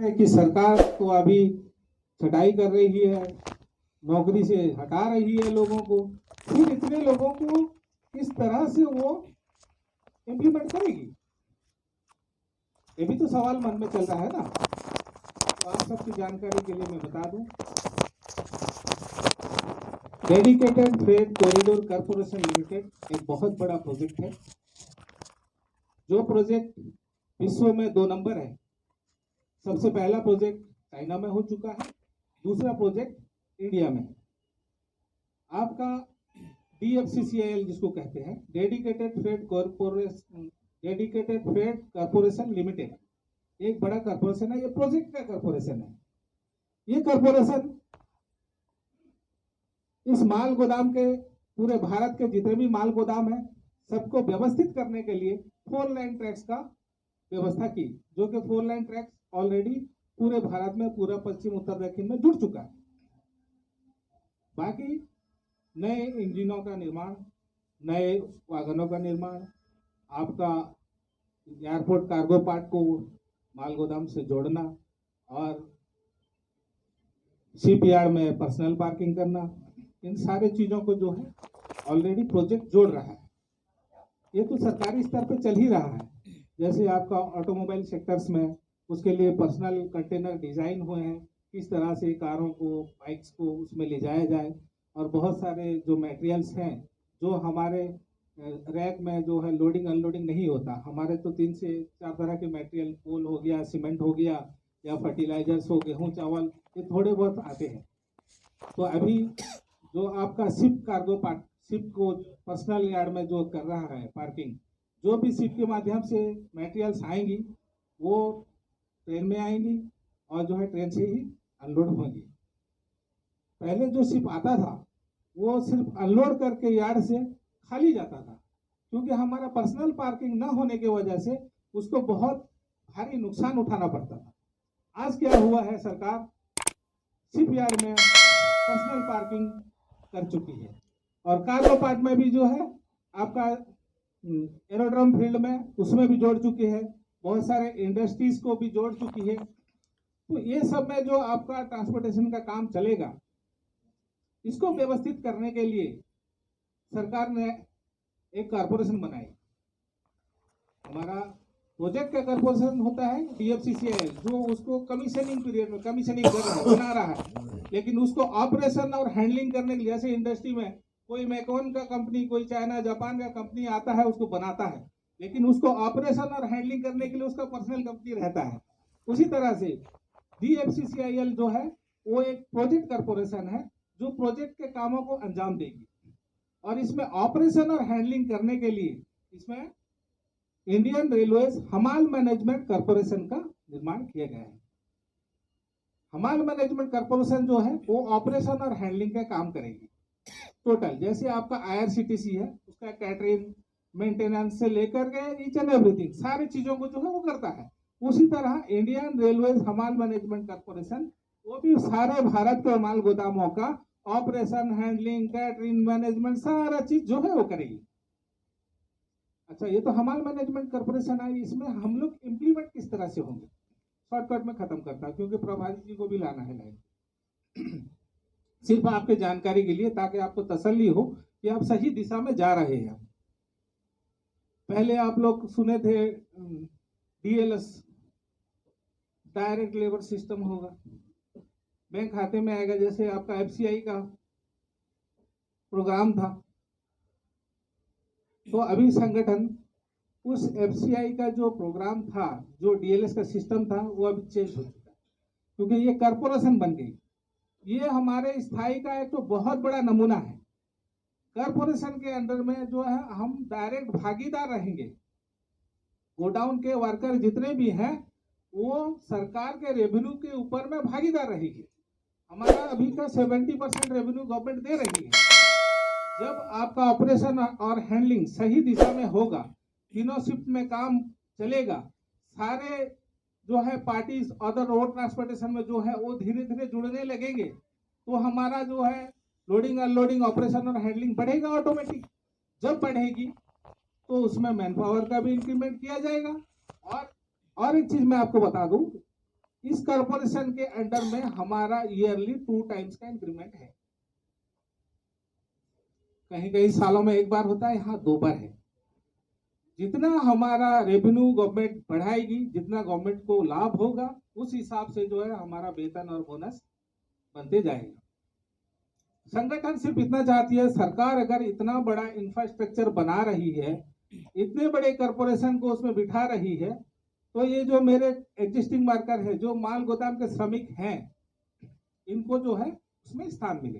है कि सरकार तो अभी छटाई कर रही है, नौकरी से हटा रही है लोगों को, फिर इतने लोगों को किस तरह से वो इम्प्लीमेंट करेगी, ये भी तो सवाल मन में चल रहा है ना। तो आप सबकी जानकारी के लिए मैं बता दूं, dedicated freight corridor corporation limited एक बहुत बड़ा प्रोजेक्ट है। जो प्रोजेक्ट विश्व में 2 नंबर है। सबसे पहला प्रोजेक्ट चाइना में हो चुका है, दूसरा प्रोजेक्ट इंडिया में। आपका DFCCIL जिसको कहते हैं, डेडिकेटेड फ्रेट कॉर्पोरेशन लिमिटेड, एक बड़ा कॉर्पोरेशन है। ये प्रोजेक्ट का कॉर्पोरेशन है। ये कॉर्पोरेशन इस माल गोदाम के, पूरे भारत के जितने भी माल गोदाम है, सबको व्यवस्थित करने के लिए 4 लाइन ट्रैक्स का व्यवस्था की, जो कि 4 लाइन ट्रैक्स ऑलरेडी पूरे भारत में, पूरा पश्चिम उत्तर दक्षिण में जुड़ चुका है। बाकी नए इंजनों का निर्माण, नए वाहनों का निर्माण, आपका एयरपोर्ट कार्गो पार्ट को माल गोदाम से जोड़ना और शिप यार्ड में पर्सनल पार्किंग करना, इन सारे चीजों को जो है ऑलरेडी प्रोजेक्ट जोड़ रहा है। ये तो सरकारी स्तर पे चल ही रहा है। जैसे आपका ऑटोमोबाइल सेक्टर्स में उसके लिए पर्सनल कंटेनर डिजाइन हुए हैं, किस तरह से कारों को, बाइक्स को उसमें ले जाया जाए, और बहुत सारे जो मटेरियल्स हैं जो हमारे रैक में जो है लोडिंग अनलोडिंग नहीं होता। हमारे तो 3 से 4 तरह के मटेरियल, कोल हो गया, सीमेंट हो गया, या फर्टिलाइजर्स हो, गेहूं चावल, ये थोड़े बहुत आते हैं। तो अभी जो आपका शिप कार्गो पार्ट, शिप को पर्सनल यार्ड में जो कर रहा है पार्किंग, जो भी शिप के माध्यम से मटेरियल्स आएंगी वो ट्रेन में आएंगी और जो है ट्रेन से ही अनलोड होंगी। पहले जो शिप आता था वो सिर्फ अनलोड करके यार्ड से खाली जाता था, क्योंकि हमारा पर्सनल पार्किंग न होने की वजह से उसको बहुत भारी नुकसान उठाना पड़ता था। आज क्या हुआ है, सरकार शिप यार्ड में पर्सनल पार्किंग कर चुकी है, और कार्गो पार्ट में भी जो है आपका एरोड्रम फील्ड में उसमें भी जोड़ चुकी है, बहुत सारे इंडस्ट्रीज को भी जोड़ चुकी है। तो ये सब में जो आपका ट्रांसपोर्टेशन का काम चलेगा, इसको व्यवस्थित करने के लिए सरकार ने एक कॉर्पोरेशन बनाई। हमारा प्रोजेक्ट का कॉर्पोरेशन होता है DFCCIL, जो उसको कमीशनिंग पीरियड में कमीशनिंग कर रहा है, बना रहा है, लेकिन उसको ऑपरेशन और हैंडलिंग करने के लिए, जैसे इंडस्ट्री में कोई मैकॉन का कंपनी, कोई चाइना जापान का कंपनी आता है, उसको बनाता है, लेकिन उसको ऑपरेशन और हैंडलिंग करने के लिए उसका पर्सनल कंपनी रहता है। उसी तरह से DFCCIL जो है वो एक प्रोजेक्ट कॉर्पोरेशन है, जो प्रोजेक्ट के कामों को अंजाम देगी, और इसमें ऑपरेशन और हैंडलिंग करने के लिए इसमें इंडियन रेलवेज हमाल मैनेजमेंट कॉर्पोरेशन का निर्माण किया गया है। हमाल मैनेजमेंट कॉर्पोरेशन जो है वो ऑपरेशन और हैंडलिंग का काम करेगी टोटल। जैसे आपका IRCTC है, उसका कैटरिंग, मेंटेनेंस से लेकर के ईच एंड एवरीथिंग, सारी चीजों को जो है वो करता है। उसी तरह इंडियन रेलवेज हमाल मैनेजमेंट कॉर्पोरेशन वो भी सारे भारत के माल गोदामों का ऑपरेशन, हैंडलिंग, कैटरिंग, मैनेजमेंट, सारा चीज जो है वो करेगी। अच्छा, ये तो हमाल मैनेजमेंट कॉर्पोरेशन आई, इसमें हम लोग इम्प्लीमेंट किस तरह से होंगे, शॉर्टकट में खत्म करता हूं, क्योंकि प्रभारी जी को भी लाना है लाइन। सिर्फ आपके जानकारी के लिए, ताकि आपको तसल्ली हो कि आप सही दिशा में जा रहे हैं। पहले आप लोग सुने थे DLS, डायरेक्ट लेबर सिस्टम होगा, बैंक खाते में आएगा, जैसे आपका FCI का प्रोग्राम था। तो अभी संगठन उस FCI का जो प्रोग्राम था, जो DLS का सिस्टम था, वो अभी चेंज हो चुका है, क्योंकि ये कॉर्पोरेशन बन गई। ये हमारे स्थायी का एक तो बहुत बड़ा नमूना है। कॉर्पोरेशन के अंडर में जो है हम डायरेक्ट भागीदार रहेंगे। गोडाउन के वर्कर जितने भी हैं वो सरकार के रेवेन्यू के ऊपर में भागीदार रहेगी। हमारा अभी का 70% रेवेन्यू गवर्नमेंट दे रही है। जब आपका ऑपरेशन और हैंडलिंग सही दिशा में होगा, तीनों शिफ्ट में काम चलेगा, सारे जो है पार्टीज अदर रोड ट्रांसपोर्टेशन में जो है वो धीरे धीरे जुड़ने लगेंगे, तो हमारा जो है लोडिंग अनलोडिंग ऑपरेशन और हैंडलिंग बढ़ेगा ऑटोमेटिक। जब बढ़ेगी तो उसमें मैन पावर का भी इंक्रीमेंट किया जाएगा। और एक चीज मैं आपको बता दूं इस कॉर्पोरेशन के अंडर में हमारा ईयरली 2 टाइम्स का इंक्रीमेंट है। कहीं कहीं सालों में एक बार होता है, यहाँ 2 बार है। जितना हमारा रेवेन्यू गवर्नमेंट बढ़ाएगी, जितना गवर्नमेंट को लाभ होगा, उस हिसाब से जो है हमारा वेतन और बोनस बनते जाएगा। संगठन सिर्फ इतना चाहती है, सरकार अगर इतना बड़ा इंफ्रास्ट्रक्चर बना रही है, इतने बड़े कॉर्पोरेशन को उसमें बिठा रही है, तो ये जो मेरे एग्जिस्टिंग वर्कर है, जो माल गोदाम के श्रमिक हैं, इनको जो है उसमें स्थान मिले।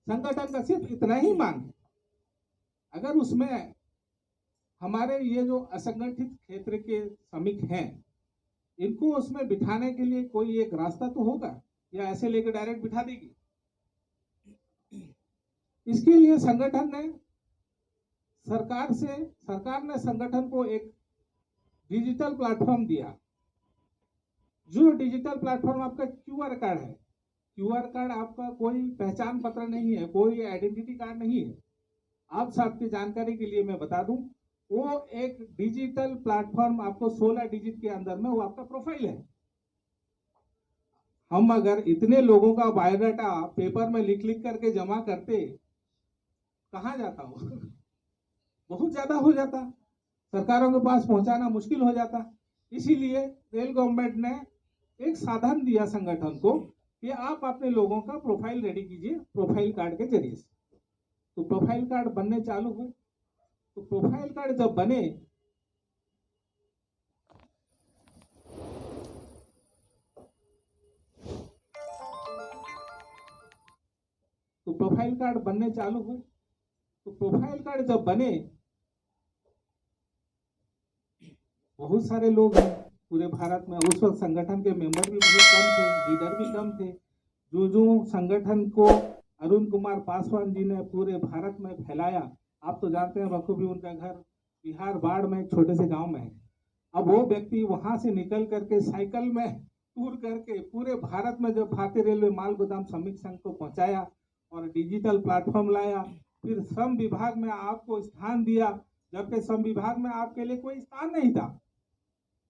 संगठन का सिर्फ इतना ही मांग है। अगर उसमें हमारे ये जो असंगठित क्षेत्र के श्रमिक हैं, इनको उसमें बिठाने के लिए कोई एक रास्ता तो होगा, या ऐसे लेकर डायरेक्ट बिठा देगी? इसके लिए सरकार ने संगठन को एक डिजिटल प्लेटफॉर्म दिया। जो डिजिटल प्लेटफॉर्म आपका क्यूआर कार्ड है, क्यूआर कार्ड आपका कोई पहचान पत्र नहीं है, कोई आइडेंटिटी कार्ड नहीं है। आप सबकी जानकारी के लिए मैं बता दूं, वो एक डिजिटल प्लेटफॉर्म आपको 16 डिजिट के अंदर में वो आपका प्रोफाइल है। हम अगर इतने लोगों का बायोडाटा पेपर में लिख करके जमा करते, कहाँ जाता हो? बहुत ज्यादा हो जाता, सरकारों के पास पहुंचाना मुश्किल हो जाता। इसीलिए रेल गवर्नमेंट ने एक साधन दिया संगठन को कि आप अपने लोगों का प्रोफाइल रेडी कीजिए प्रोफाइल कार्ड के जरिए से। तो प्रोफाइल कार्ड बनने चालू हुए। तो प्रोफाइल कार्ड जब बने, तो प्रोफाइल कार्ड बनने चालू हुए। तो प्रोफाइल कार्ड जब बने, बहुत सारे लोग हैं पूरे भारत में। उस वक्त संगठन के मेंबर भी बहुत कम थे, लीडर भी कम थे। जो संगठन को अरुण कुमार पासवान जी ने पूरे भारत में फैलाया, आप तो जानते हैं बखूबी, उनका घर बिहार बाढ़ में एक छोटे से गांव में है। अब वो व्यक्ति वहां से निकल करके साइकिल में टूर करके पूरे भारत में जब भारतीय रेलवे माल गोदाम श्रमिक संघ को पहुंचाया और डिजिटल प्लेटफॉर्म लाया, फिर श्रम विभाग में आपको स्थान दिया, जबकि श्रम विभाग में आपके लिए कोई स्थान नहीं था।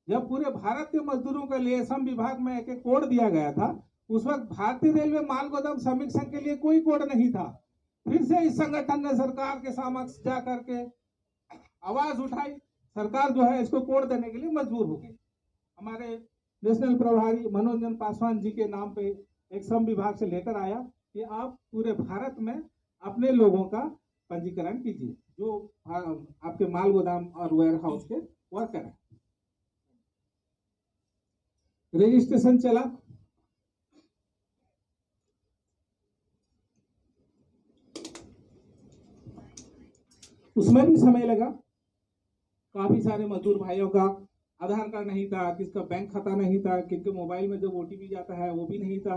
जब पूरे भारत के मजदूरों के लिए श्रम विभाग में एक कोड दिया गया था, उस वक्त भारतीय रेलवे माल गोदाम श्रमिक संघ के लिए कोई कोड नहीं था। फिर से इस संगठन ने सरकार के समक्ष जा करके आवाज उठाई, सरकार जो है इसको कोड देने के लिए मजबूर हो गई। हमारे नेशनल प्रभारी मनोज पासवान जी के नाम पे एक श्रम विभाग से लेटर आया कि आप पूरे भारत में अपने लोगों का पंजीकरण कीजिए, जो आपके माल गोदाम और वेयर हाउस के वर्कर है। रजिस्ट्रेशन चला, उसमें भी समय लगा। काफी सारे मजदूर भाइयों का आधार कार्ड नहीं था, किसका बैंक खाता नहीं था, किसके मोबाइल में जब ओटीपी जाता है वो भी नहीं था।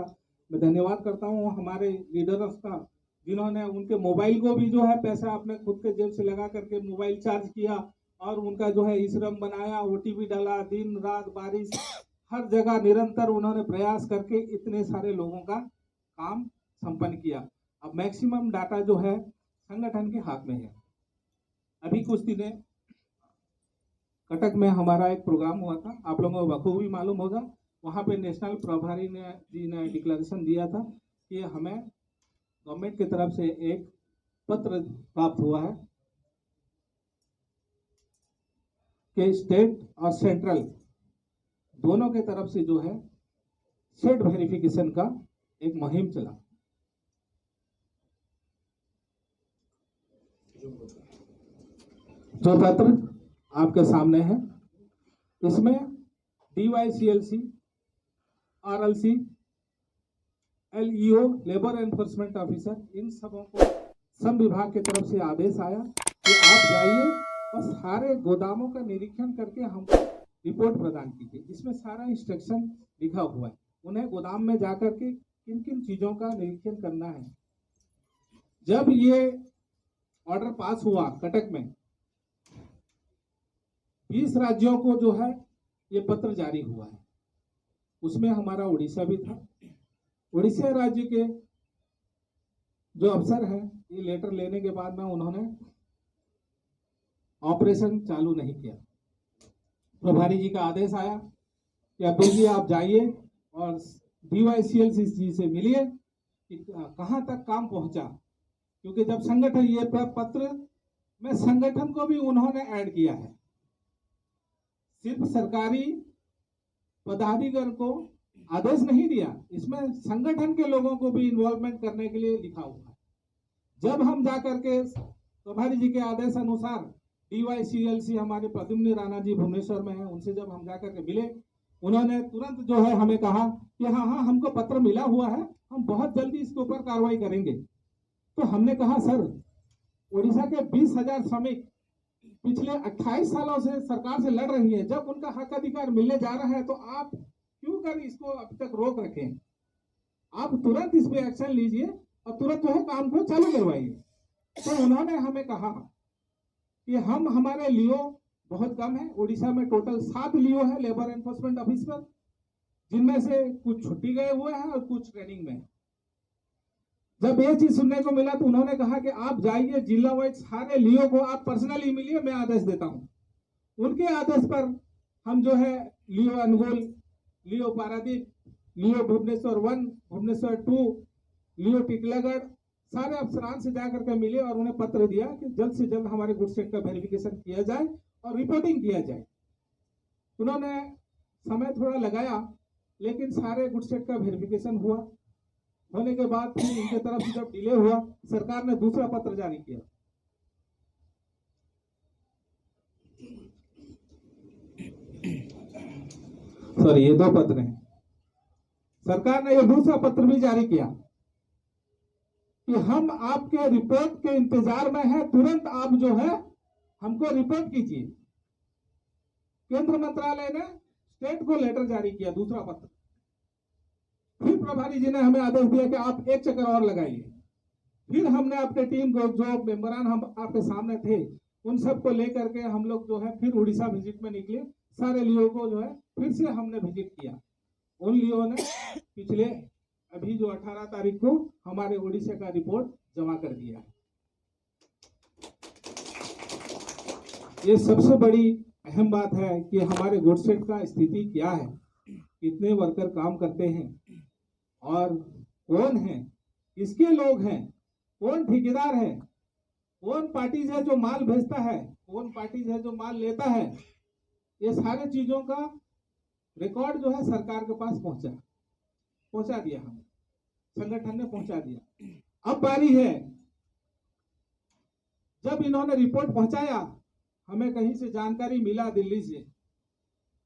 मैं धन्यवाद करता हूँ हमारे लीडर्स का, जिन्होंने उनके मोबाइल को भी जो है पैसा अपने खुद के जेब से लगा करके मोबाइल चार्ज किया और उनका जो है ई-श्रम बनाया, ओटीपी डाला। दिन रात बारिश हर जगह निरंतर उन्होंने प्रयास करके इतने सारे लोगों का काम संपन्न किया। अब मैक्सिमम डाटा जो है संगठन के हाथ में है। अभी कुछ दिन कटक में हमारा एक प्रोग्राम हुआ था, आप लोगों को बखूबी मालूम होगा। वहाँ पे नेशनल प्रभारी जी ने डिक्लेरेशन दिया था कि हमें गवर्नमेंट की तरफ से एक पत्र प्राप्त हुआ है कि स्टेट और सेंट्रल दोनों के तरफ से जो है सेट वेरिफिकेशन का एक मुहिम चला। जो पत्र आपके सामने है, इसमें DYCLC, RLC, LEO, labour enforcement officer, इन सबों को श्रम विभाग की तरफ से आदेश आया कि आप जाइए और सारे गोदामों का निरीक्षण करके हमको रिपोर्ट प्रदान कीजिए। इसमें सारा इंस्ट्रक्शन लिखा हुआ है, उन्हें गोदाम में जाकर के किन किन चीजों का निरीक्षण करना है। जब ये ऑर्डर पास हुआ कटक में, 20 राज्यों को जो है ये पत्र जारी हुआ है, उसमें हमारा उड़ीसा भी था। उड़ीसा राज्य के जो अफसर हैं, ये लेटर लेने के बाद में उन्होंने ऑपरेशन चालू नहीं किया। प्रभारी जी का आदेश आया कि अब्दुल जी आप जाइए और DYCLCC से मिलिए कि कहाँ तक काम पहुंचा, क्योंकि जब संगठन ये पत्र में संगठन को भी उन्होंने ऐड किया है, सिर्फ सरकारी पदाधिकारी को आदेश नहीं दिया, इसमें संगठन के लोगों को भी इन्वॉल्वमेंट करने के लिए लिखा हुआ है। जब हम जाकर के प्रभारी जी के आदेश अनुसार DYCLC हमारे प्रद्युम्न राणा जी भुवनेश्वर में है, उनसे जब हम जाकर के मिले, उन्होंने तुरंत जो है हमें कहा कि हाँ हमको पत्र मिला हुआ है, हम बहुत जल्दी इसके ऊपर कार्रवाई करेंगे। तो हमने कहा सर, उड़ीसा के 20,000 श्रमिक पिछले 28 सालों से सरकार से लड़ रही है, जब उनका हक अधिकार मिलने जा रहा है तो आप क्यों कर इसको अब तक रोक रखें? आप तुरंत इस पे एक्शन लीजिए और तुरंत जो है काम को चालू करवाइए। तो उन्होंने हमें कहा कि हमारे लियो बहुत कम है, उड़ीसा में टोटल 7 लियो है लेबर एनफोर्समेंट ऑफिसर, जिनमें से कुछ छुट्टी गए हुए हैं और कुछ ट्रेनिंग में। जब ये चीज सुनने को मिला तो उन्होंने कहा कि आप जाइए जिला वाइज सारे लियो को आप पर्सनली मिलिए, मैं आदेश देता हूं। उनके आदेश पर हम जो है लियो अनुगोल, लियो पारादीप, लियो भुवनेश्वर 1, भुवनेश्वर 2, लियो टिटलागढ़, सारे अफसरान से जाकर के मिले और उन्हें पत्र दिया कि जल्द से जल्द हमारे गुड सेट का वेरिफिकेशन किया जाए और रिपोर्टिंग किया जाए। उन्होंने समय थोड़ा लगाया, लेकिन सारे गुड सेट का वेरिफिकेशन हुआ। होने के बाद फिर इनके तरफ से जब डिले हुआ, सरकार ने दूसरा पत्र जारी किया। सॉरी, ये 2 पत्र हैं। सरकार ने ये दूसरा पत्र भी जारी किया कि हम आपके रिपोर्ट के इंतजार में हैं, तुरंत आप जो है हमको रिपोर्ट कीजिए। केंद्र मंत्रालय ने स्टेट को लेटर जारी किया, दूसरा पत्र। फिर प्रभारी जी ने हमें आदेश दिया कि आप एक चक्कर और लगाइए। फिर हमने अपने टीम को, जो मेंबरान हम आपके सामने थे, उन सबको लेकर के हम लोग जो है फिर उड़ीसा विजिट में निकले। सारे लियो को जो है फिर से हमने विजिट किया। उन लियो ने पिछले अभी जो 18 तारीख को हमारे उड़ीसा का रिपोर्ट जमा कर दिया है। ये सबसे बड़ी अहम बात है कि हमारे गुडसेट का स्थिति क्या है, कितने वर्कर काम करते हैं और कौन है, किसके लोग हैं, कौन ठेकेदार है, कौन पार्टीज है जो माल भेजता है, कौन पार्टीज है जो माल लेता है। ये सारे चीजों का रिकॉर्ड जो है सरकार के पास पहुंचा दिया, हम संगठन ने पहुंचा दिया। अब बारी है, जब इन्होंने रिपोर्ट पहुंचाया, हमें कहीं से जानकारी मिला दिल्ली से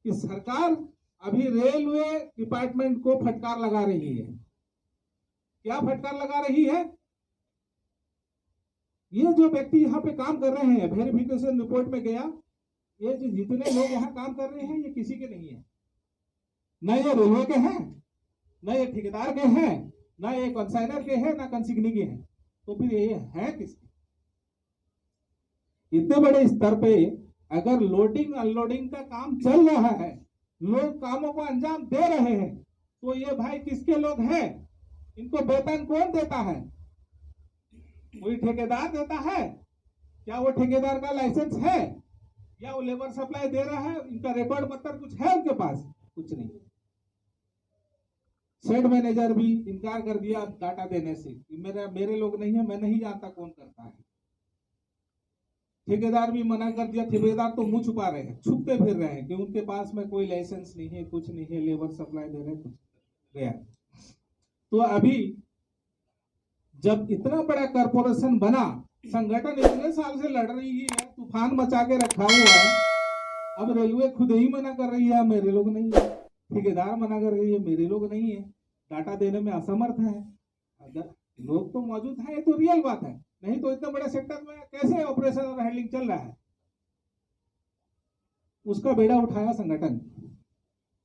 कि सरकार अभी रेलवे डिपार्टमेंट को फटकार लगा रही है। क्या फटकार लगा रही है? ये जो व्यक्ति यहाँ पे काम कर रहे हैं, वेरिफिकेशन रिपोर्ट में गया, ये जो जितने लोग यहाँ काम कर रहे हैं ये किसी के नहीं है, न ये रेलवे के हैं, न ये ठेकेदार के हैं, न ये कंसाइनर के हैं, न कंसिग्नी के हैं। तो फिर ये है किसके? इतने बड़े स्तर पे अगर लोडिंग अनलोडिंग का काम चल रहा है, लोग कामों को अंजाम दे रहे हैं, तो ये भाई किसके लोग हैं? इनको वेतन कौन देता है? कोई ठेकेदार देता है? क्या वो ठेकेदार का लाइसेंस है या वो लेबर सप्लाई दे रहा है? इनका रिकॉर्ड पत्र कुछ है उनके पास? कुछ नहीं। शेड मैनेजर भी इनकार कर दिया डाटा देने से, मेरे लोग नहीं है, मैं नहीं जानता कौन करता है। ठेकेदार भी मना कर दिया। ठेकेदार तो मुंह छुपा रहे हैं, छुपते फिर रहे हैं कि उनके पास में कोई लाइसेंस नहीं है, कुछ नहीं है, लेबर सप्लाई दे रहे हैं, कुछ गया। तो अभी जब इतना बड़ा कॉर्पोरेशन बना, संगठन इतने साल से लड़ रही है, तूफान मचा के रखा हुआ है, अब रेलवे खुद ही मना कर रही है मेरे लोग नहीं है, ठेकेदार मना कर रही है मेरे लोग नहीं है, डाटा देने में असमर्थ है। अगर लोग तो मौजूद है तो रियल बात है, नहीं तो इतने बड़े सेक्टर में कैसे ऑपरेशन और हैंडलिंग चल रहा है? उसका बेड़ा उठाया संगठन,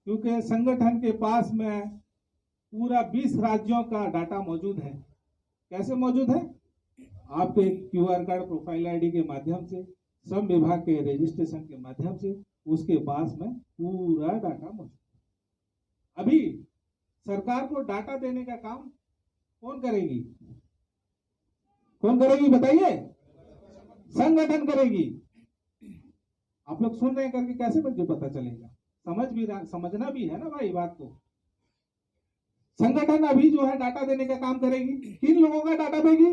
क्योंकि संगठन के पास में पूरा 20 राज्यों का डाटा मौजूद है। कैसे मौजूद है? आपके QR कार्ड, प्रोफाइल ID के माध्यम से, श्रम विभाग के रजिस्ट्रेशन के माध्यम से उसके पास में पूरा डाटा मौजूद है। अभी सरकार को डाटा देने का काम कौन करेगी? कौन करेगी बताइए? संगठन करेगी। आप लोग सुन रहे हैं करके कैसे मुझे पता चलेगा? समझना भी है ना भाई बात को। संगठन अभी जो है डाटा देने का काम करेगी, किन लोगों का डाटा देगी?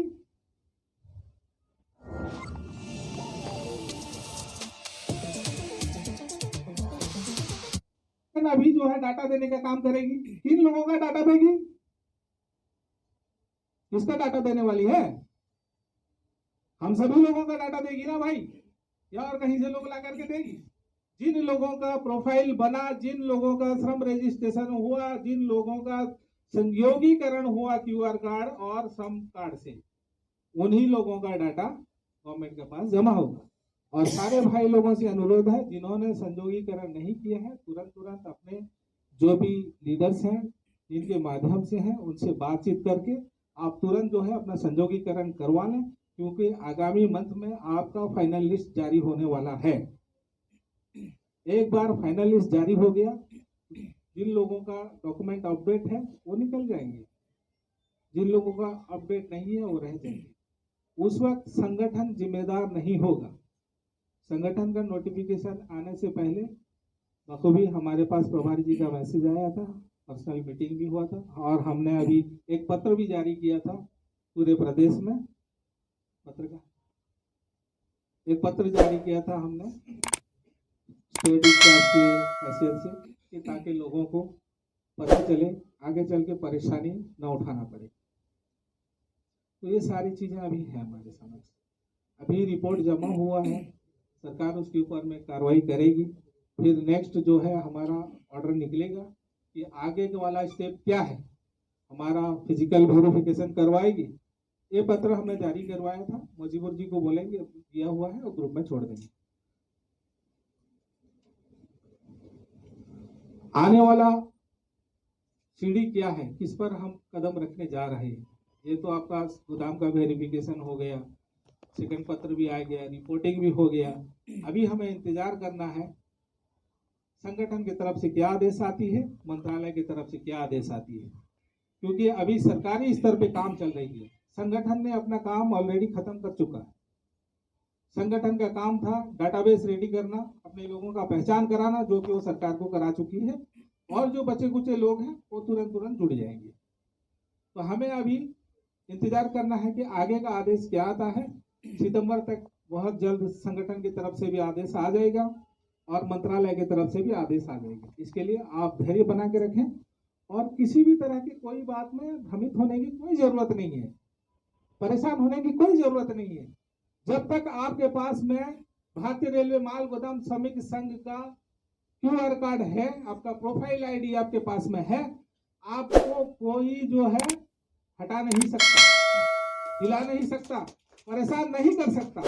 अभी जो है डाटा देने का काम करेगी, किन लोगों का डाटा देगी? किसका डाटा देने वाली है? हम सभी लोगों का डाटा देगी ना भाई, या और कहीं से लोग ला करके देगी? जिन लोगों का प्रोफाइल बना, जिन लोगों का श्रम रजिस्ट्रेशन हुआ, जिन लोगों का संयोगीकरण हुआ क्यूआर कार्ड और श्रम कार्ड से, उन्हीं लोगों का डाटा गवर्नमेंट के पास जमा होगा। और सारे भाई लोगों से अनुरोध है, जिन्होंने संयोगीकरण नहीं किया है, तुरंत अपने जो भी लीडर्स हैं जिनके माध्यम से हैं उनसे बातचीत करके आप तुरंत जो है अपना संयोगीकरण करवा लें, क्योंकि आगामी मंथ में आपका फाइनल लिस्ट जारी होने वाला है। एक बार फाइनल लिस्ट जारी हो गया, जिन लोगों का डॉक्यूमेंट अपडेट है वो निकल जाएंगे, जिन लोगों का अपडेट नहीं है वो रह जाएंगे। उस वक्त संगठन जिम्मेदार नहीं होगा। संगठन का नोटिफिकेशन आने से पहले बखूबी हमारे पास प्रभारी जी का मैसेज आया था, पर्सनल मीटिंग भी हुआ था, और हमने अभी एक पत्र भी जारी किया था पूरे प्रदेश में। एक पत्र जारी किया था हमने स्टेट इंचार्ज की हैसियत से, कि ताकि लोगों को पता चले, आगे चल के परेशानी न उठाना पड़े। तो ये सारी चीजें अभी है हमारे समझ। अभी रिपोर्ट जमा हुआ है, सरकार उसके ऊपर में कार्रवाई करेगी। फिर नेक्स्ट जो है हमारा ऑर्डर निकलेगा कि आगे का वाला स्टेप क्या है, हमारा फिजिकल वेरिफिकेशन करवाएगी। ये पत्र हमने जारी करवाया था, मुजीबर जी को बोलेंगे, दिया हुआ है और ग्रुप में छोड़ देंगे। आने वाला सीढ़ी क्या है, किस पर हम कदम रखने जा रहे हैं? ये तो आपका गोदाम का वेरिफिकेशन हो गया, सेकंड पत्र भी आ गया, रिपोर्टिंग भी हो गया। अभी हमें इंतजार करना है संगठन की तरफ से क्या आदेश आती है, मंत्रालय की तरफ से क्या आदेश आती है, क्योंकि अभी सरकारी स्तर पे काम चल रही है। संगठन ने अपना काम ऑलरेडी खत्म कर चुका है। संगठन का काम था डाटाबेस रेडी करना, अपने लोगों का पहचान कराना, जो कि वो सरकार को करा चुकी है, और जो बचे कुचे लोग हैं वो तुरंत जुड़ जाएंगे। तो हमें अभी इंतजार करना है कि आगे का आदेश क्या आता है। सितंबर तक बहुत जल्द संगठन की तरफ से भी आदेश आ जाएगा और मंत्रालय की तरफ से भी आदेश आ जाएगा। इसके लिए आप धैर्य बना के रखें और किसी भी तरह की कोई बात में भ्रमित होने की कोई जरूरत नहीं है, परेशान होने की कोई जरूरत नहीं है। जब तक आपके पास में भारतीय रेलवे माल गोदाम श्रमिक संघ का क्यूआर कार्ड है, आपका प्रोफाइल आईडी आपके पास में है, आपको कोई जो है हटा नहीं सकता, हिला नहीं सकता, परेशान नहीं कर सकता।